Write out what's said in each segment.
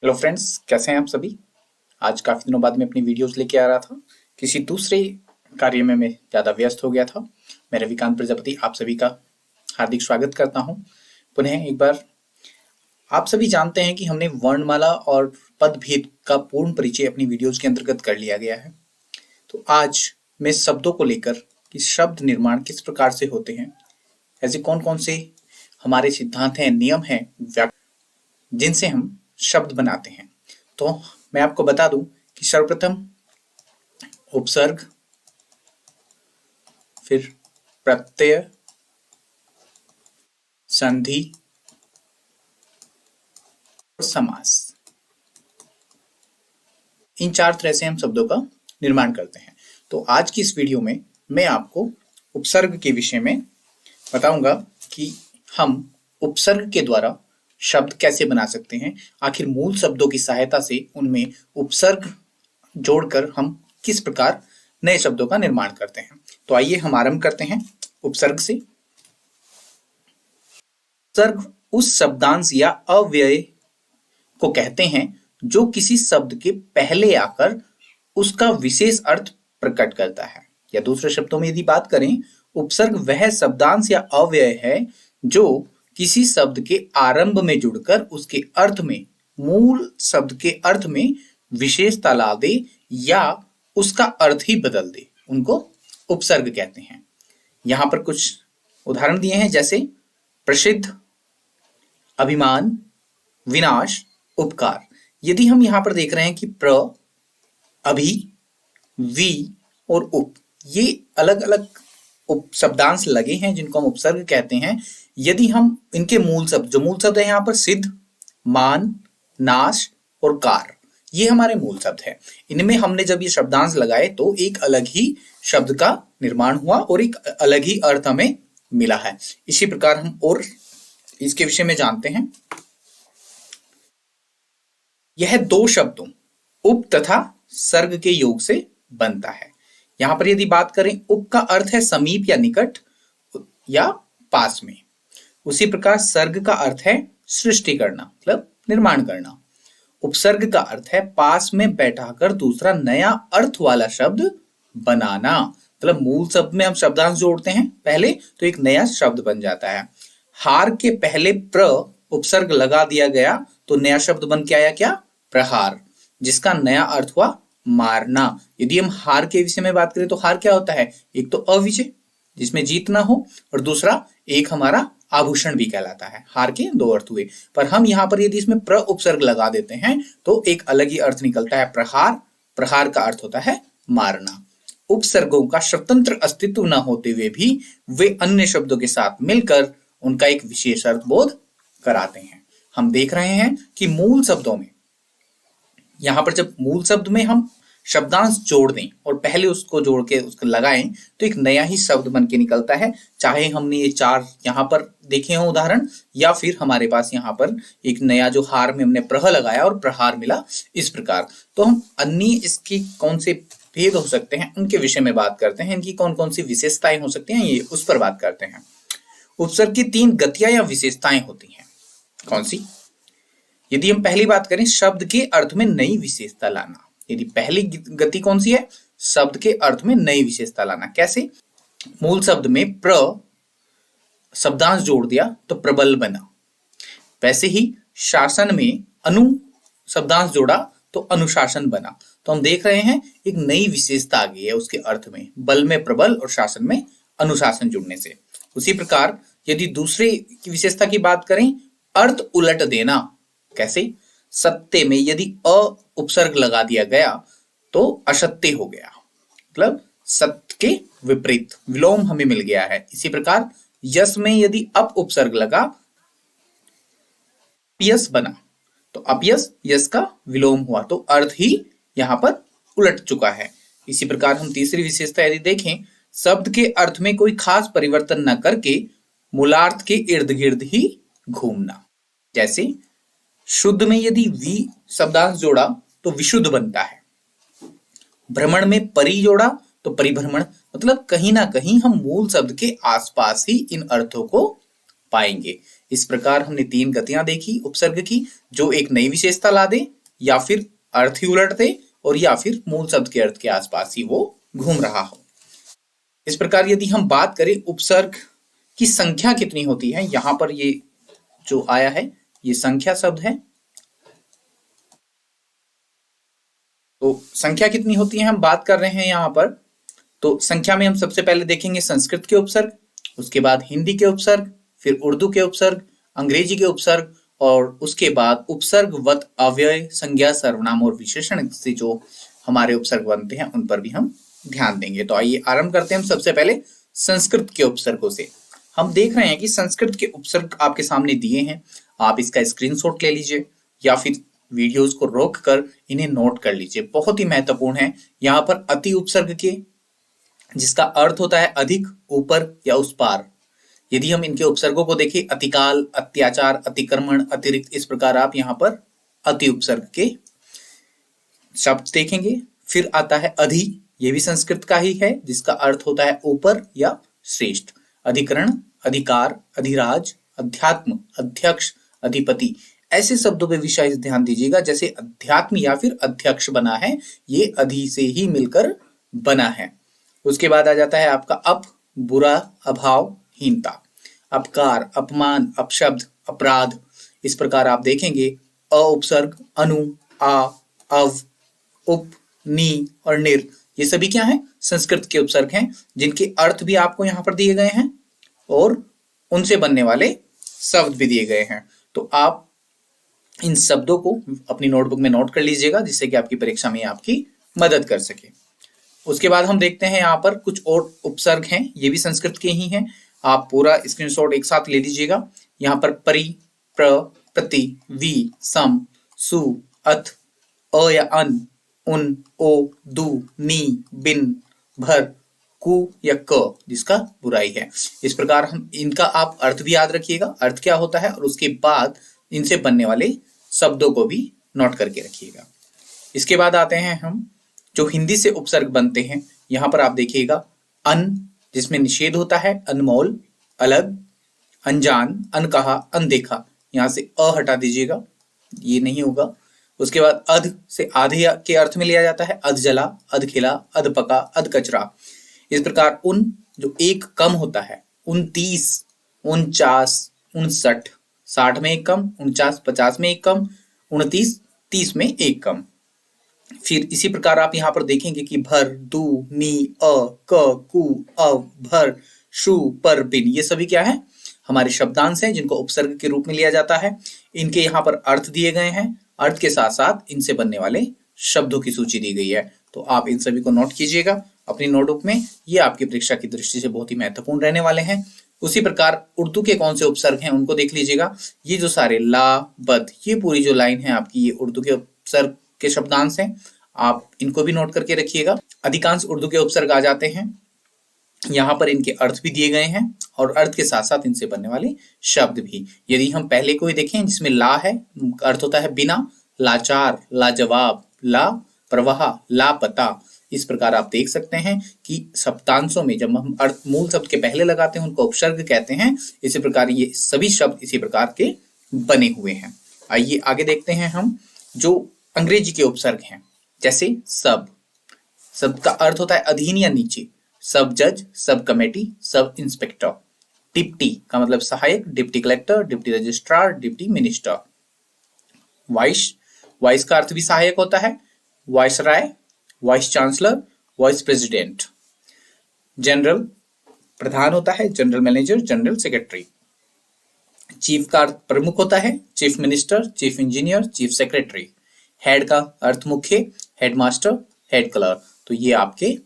Hello friends, कैसे हैं आप सभी। आज काफ़ी दिनों बाद मैं अपनी वीडियोस लेके आ रहा था। किसी दूसरे कार्य में मैं ज़्यादा व्यस्त हो गया था। मैं रविकांत प्रजापति आप सभी का हार्दिक स्वागत करता हूं। पुनः एक बार आप सभी जानते हैं कि हमने वर्णमाला और पदभेद का पूर्ण परिचय अपनी वीडियोस के अंतर्गत कर लिया गया है। तो आज मैं शब्दों को लेकर कि शब्द निर्माण किस प्रकार से होते हैं, ऐसे कौन कौन से हमारे सिद्धांत हैं, नियम हैं, जिनसे हम शब्द बनाते हैं। तो मैं आपको बता दूं कि सर्वप्रथम उपसर्ग, फिर प्रत्यय, संधि और समास, इन चार तरह से हम शब्दों का निर्माण करते हैं। तो आज की इस वीडियो में मैं आपको उपसर्ग के विषय में बताऊंगा कि हम उपसर्ग के द्वारा शब्द कैसे बना सकते हैं। आखिर मूल शब्दों की सहायता से उनमें उपसर्ग जोड़कर हम किस प्रकार नए शब्दों का निर्माण करते हैं। तो आइए हम आरंभ करते हैं उपसर्ग से। उपसर्ग उस शब्दांश या अव्यय को कहते हैं जो किसी शब्द के पहले आकर उसका विशेष अर्थ प्रकट करता है। या दूसरे शब्दों में यदि बात करें, उपसर्ग वह शब्दांश या अव्यय है जो किसी शब्द के आरंभ में जुड़कर उसके अर्थ में, मूल शब्द के अर्थ में विशेषता ला दे या उसका अर्थ ही बदल दे, उनको उपसर्ग कहते हैं। यहां पर कुछ उदाहरण दिए हैं, जैसे प्रसिद्ध, अभिमान, विनाश, उपकार। यदि हम यहां पर देख रहे हैं कि प्र, अभि, वि और उप, ये अलग अलग उप शब्दांश लगे हैं जिनको हम उपसर्ग कहते हैं। यदि हम इनके मूल शब्द, जो मूल शब्द है यहाँ पर सिद्ध, मान, नाश और कार, ये हमारे मूल शब्द है। इनमें हमने जब ये शब्दांश लगाए तो एक अलग ही शब्द का निर्माण हुआ और एक अलग ही अर्थ हमें मिला है। इसी प्रकार हम और इसके विषय में जानते हैं। यह दो शब्दों उप तथा सर्ग के योग से बनता है। यहां पर यदि बात करें, उप का अर्थ है समीप या निकट या पास में। उसी प्रकार सर्ग का अर्थ है सृष्टि करना, मतलब निर्माण करना। उपसर्ग का अर्थ है पास में बैठाकर दूसरा नया अर्थ वाला शब्द बनाना। मतलब मूल शब्द में हम शब्दांश जोड़ते हैं पहले, तो एक नया शब्द बन जाता है। हार के पहले प्र उपसर्ग लगा दिया गया तो नया शब्द बन के आया क्या? प्रहार, जिसका नया अर्थ हुआ मारना। यदि हम हार के विषय में बात करें तो हार क्या होता है? एक तो अविजय जिसमें जीत ना हो, और दूसरा एक हमारा आभूषण भी कहलाता है। हार के दो अर्थ हुए, पर हम यहां पर यदि इसमें प्र उपसर्ग लगा देते हैं तो एक अलग ही अर्थ निकलता है प्रहार। प्रहार का अर्थ होता है मारना। उपसर्गों का स्वतंत्र अस्तित्व न होते हुए भी वे अन्य शब्दों के साथ मिलकर उनका एक विशेष अर्थ बोध कराते हैं। हम देख रहे हैं कि मूल शब्दों में, यहां पर जब मूल शब्द में हम शब्दांश जोड़ दें और पहले उसको जोड़ के उसको लगाएं तो एक नया ही शब्द बन के निकलता है। चाहे हमने ये चार यहां पर देखे हो उदाहरण, या फिर हमारे पास यहाँ पर एक नया जो हार में हमने प्रह लगाया और प्रहार मिला, इस प्रकार। तो हम अन्य इसकी कौन से भेद हो सकते हैं उनके विषय में बात करते हैं। इनकी कौन कौन सी विशेषताएं हो सकती हैं, ये उस पर बात करते हैं। उपसर्ग की तीन गतियां या विशेषताएं होती हैं। कौन सी? यदि हम पहली बात करें, शब्द के अर्थ में नई विशेषता लाना। यदि पहली गति कौन सी है? शब्द के अर्थ में नई विशेषता लाना। कैसे? मूल शब्द में प्र शब्दांश जोड़ दिया तो प्रबल बना। वैसे ही शासन में अनु शब्दांश जोड़ा तो अनुशासन बना। तो हम देख रहे हैं एक नई विशेषता आ गई है उसके अर्थ में, बल में प्रबल और शासन में अनुशासन जुड़ने से। उसी प्रकार यदि दूसरे की विशेषता की बात करें, अर्थ उलट देना। कैसे? सत्य में यदि अ उपसर्ग लगा दिया गया तो असत्य हो गया, मतलब सत्य के विपरीत विलोम हमें मिल गया है। इसी प्रकार यश में यदि अप उपसर्ग लगा, यश बना, तो अपयश यश का विलोम हुआ, तो अर्थ ही यहां पर उलट चुका है। इसी प्रकार हम तीसरी विशेषता यदि देखें, शब्द के अर्थ में कोई खास परिवर्तन न करके मूलार्थ के इर्द गिर्द ही घूमना। जैसे शुद्ध में यदि वी शब्दांश जोड़ा तो विशुद्ध बनता है। भ्रमण में परि जोड़ा तो परिभ्रमण, मतलब कहीं ना कहीं हम मूल शब्द के आसपास ही इन अर्थों को पाएंगे। इस प्रकार हमने 3 गतियां देखी उपसर्ग की, जो एक नई विशेषता ला दे, या फिर अर्थ ही उलट दे, और या फिर मूल शब्द के अर्थ के आसपास ही वो घूम रहा हो। इस प्रकार यदि हम बात करें उपसर्ग की संख्या कितनी होती है, यहां पर ये जो आया है ये संख्या शब्द है। तो संख्या कितनी होती है हम बात कर रहे हैं यहां पर। तो संख्या में हम सबसे पहले देखेंगे संस्कृत के उपसर्ग, उसके बाद हिंदी के उपसर्ग, फिर उर्दू के उपसर्ग, अंग्रेजी के उपसर्ग, और उसके बाद उपसर्गवत अव्यय, संज्ञा, सर्वनाम और विशेषण से जो हमारे उपसर्ग बनते हैं उन पर भी हम ध्यान देंगे। तो आइए आरंभ करते हैं हम सबसे पहले संस्कृत के उपसर्गों से। हम देख रहे हैं कि संस्कृत के उपसर्ग आपके सामने दिए हैं, आप इसका स्क्रीनशॉट ले लीजिए या फिर वीडियोस को रोक कर इन्हें नोट कर लीजिए, बहुत ही महत्वपूर्ण है। यहाँ पर अति उपसर्ग के, जिसका अर्थ होता है अधिक, ऊपर या उस पार, यदि हम इनके उपसर्गों को देखें, अतिकाल, अत्याचार, अतिक्रमण, अतिरिक्त, इस प्रकार आप यहाँ पर अति उपसर्ग के शब्द देखेंगे। फिर आता है अधि, ये भी संस्कृत का ही है, जिसका अर्थ होता है ऊपर या श्रेष्ठ। अधिकरण, अधिकार, अधिराज, अध्यात्म, अध्यक्ष, अधिपति, ऐसे शब्दों पे विशेष ध्यान दीजिएगा। जैसे अध्यात्म या फिर अध्यक्ष बना है, ये अधि से ही मिलकर बना है। उसके बाद आ जाता है आपका अप, बुरा, अभाव, हीनता, अपकार, अपमान, अपशब्द, अपराध। इस प्रकार आप देखेंगे अ उपसर्ग, अनु, आ, अव, उप, नी और निर, ये सभी क्या हैं? संस्कृत के उपसर्ग हैं, जिनके अर्थ भी आपको यहाँ पर दिए गए हैं और उनसे बनने वाले शब्द भी दिए गए हैं। तो आप इन शब्दों को अपनी नोटबुक में नोट कर लीजिएगा, जिससे कि आपकी परीक्षा में आपकी मदद कर सके। उसके बाद हम देखते हैं यहाँ पर कुछ और उपसर्ग हैं, ये भी संस्कृत के ही हैं। आप पूरा स्क्रीनशॉट एक साथ ले लीजिएगा। यहाँ पर परि, प्र, प्रति, वी, सम, सु, अथ, अ या अन, उन, ओ, दु, नी, बिन, भर, कु या क, जिसका बुराई है। इस प्रकार हम इनका आप अर्थ भी याद रखिएगा, अर्थ क्या होता है, और उसके बाद इनसे बनने वाले शब्दों को भी नोट करके रखिएगा। इसके बाद आते हैं हम जो हिंदी से उपसर्ग बनते हैं। यहाँ पर आप देखिएगा अन, जिसमें निषेध होता है, अनमोल, अलग, अनजान, अनकहा, अनदेखा, यहाँ से अ हटा दीजिएगा, ये नहीं होगा। उसके बाद अध से आधे के अर्थ में लिया जाता है, अध जला, अध खिला, अध पका, अध कचरा। इस प्रकार उन जो एक कम होता है, 29, 49, 59, 60 में एक कम, 49, 50 में एक कम, 29, 30 में एक कम। फिर इसी प्रकार आप यहाँ पर देखेंगे कि भर, दू, नी, अ, क, कु, अव, भर, शु, पर, बिन, ये सभी क्या है? हमारे शब्दांश हैं, जिनको उपसर्ग के रूप में लिया जाता है। इनके यहाँ पर अर्थ दिए गए हैं, अर्थ के साथ साथ इनसे बनने वाले शब्दों की सूची दी गई है। तो आप इन सभी को नोट कीजिएगा अपनी नोटबुक में, ये आपकी परीक्षा की दृष्टि से बहुत ही महत्वपूर्ण रहने वाले हैं। उसी प्रकार उर्दू के कौन से उपसर्ग हैं उनको देख लीजिएगा। ये जो सारे ला, बद, ये पूरी जो लाइन है आपकी, ये उर्दू के उपसर्ग के शब्दांश हैं, आप इनको भी नोट करके रखिएगा। अधिकांश उर्दू के उपसर्ग आ जाते हैं, यहाँ पर इनके अर्थ भी दिए गए हैं और अर्थ के साथ साथ इनसे बनने वाले शब्द भी। यदि हम पहले को ही देखें, जिसमें ला है, अर्थ होता है बिना, लाचार, लाजवाब, ला प्रवाह, लापता। इस प्रकार आप देख सकते हैं कि शब्दांशों में जब हम अर्थ मूल शब्द के पहले लगाते हैं उनको उपसर्ग कहते हैं। इसी प्रकार ये सभी शब्द इसी प्रकार के बने हुए हैं। आइए आगे देखते हैं हम जो अंग्रेजी के उपसर्ग हैं। जैसे सब, शब्द का अर्थ होता है अधीन या नीचे। सब जज, sub committee, sub inspector. Deputy का मतलब सहायक, deputy collector, deputy registrar, deputy minister. Vice, vice का अर्थ भी सहायक होता है, viceroy, vice chancellor, vice president. General, प्रधान होता है, general manager, general secretary. Chief का अर्थ प्रमुख होता है, chief minister, chief engineer, chief secretary. Head का अर्थ मुख्य, हेडमास्टर, हेड क्लर्क। तो ये आपके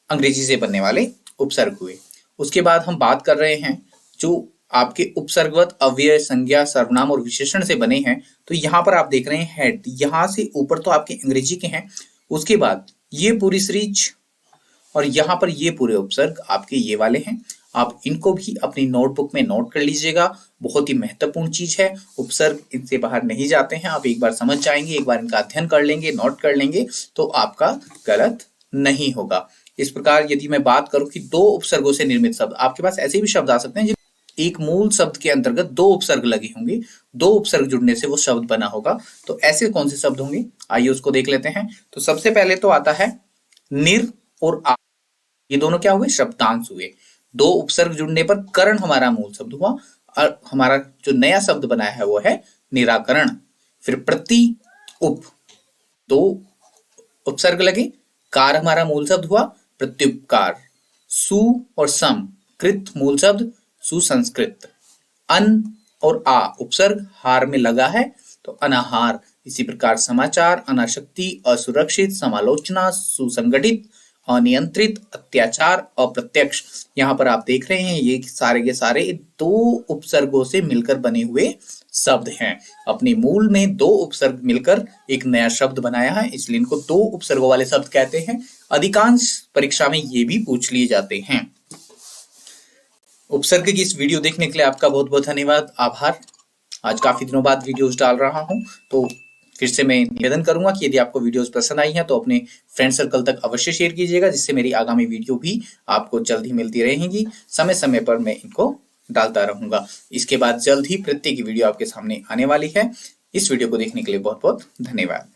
अंग्रेजी से बनने वाले उपसर्ग हुए। उसके बाद हम बात कर रहे हैं जो आपके उपसर्गवत अव्यय, संज्ञा, सर्वनाम और विशेषण से बने हैं। तो यहाँ पर आप देख रहे हैं हेड, यहाँ से ऊपर तो आपके अंग्रेजी के हैं, उसके बाद ये पूरी सीरीज और यहाँ पर ये पूरे उपसर्ग आपके ये वाले हैं। आप इनको भी अपनी नोटबुक में नोट कर लीजिएगा, बहुत ही महत्वपूर्ण चीज है। उपसर्ग इनसे बाहर नहीं जाते हैं, आप एक बार समझ जाएंगे, एक बार इनका अध्ययन कर लेंगे, नोट कर लेंगे, तो आपका गलत नहीं होगा। इस प्रकार यदि मैं बात करूं कि दो उपसर्गों से निर्मित शब्द, आपके पास ऐसे भी शब्द आ सकते हैं एक मूल शब्द के अंतर्गत दो उपसर्ग लगे होंगे, दो उपसर्ग जुड़ने से वो शब्द बना होगा। तो ऐसे कौन से शब्द होंगे, आइए उसको देख लेते हैं। तो सबसे पहले तो आता है निर और आ, ये दोनों क्या हुए, शब्दांश हुए। दो उपसर्ग जुड़ने पर करण हमारा मूल शब्द हुआ और हमारा जो नया शब्द बनाया है वो है निराकरण। फिर प्रति उप, दो उपसर्ग लगे, कार हमारा मूल शब्द हुआ प्रत्युपकार। सु और सम, कृत मूल शब्द सुसंस्कृत। अन और आ उपसर्ग हार में लगा है तो अनाहार। इसी प्रकार समाचार, अनाशक्ति, असुरक्षित, समालोचना, सुसंगठित, अनियंत्रित, अत्याचार, अप्रत्यक्ष। यहाँ पर आप देख रहे हैं ये सारे के सारे दो उपसर्गों से मिलकर बने हुए शब्द हैं। अपने मूल में दो उपसर्ग मिलकर एक नया शब्द बनाया है, इसलिए इनको दो उपसर्गों वाले शब्द कहते हैं। अधिकांश परीक्षा में ये भी पूछ लिए जाते हैं। उपसर्ग की इस वीडियो देखने के लिए आपका बहुत बहुत धन्यवाद, आभार। आज काफी दिनों बाद वीडियोस डाल रहा हूं, तो फिर से मैं निवेदन करूंगा कि यदि आपको वीडियोस पसंद आई हैं तो अपने फ्रेंड सर्कल तक अवश्य शेयर कीजिएगा, जिससे मेरी आगामी वीडियो भी आपको जल्द ही मिलती रहेंगी। समय समय पर मैं इनको डालता रहूंगा। इसके बाद जल्द ही प्रत्येक वीडियो आपके सामने आने वाली है। इस वीडियो को देखने के लिए बहुत बहुत धन्यवाद।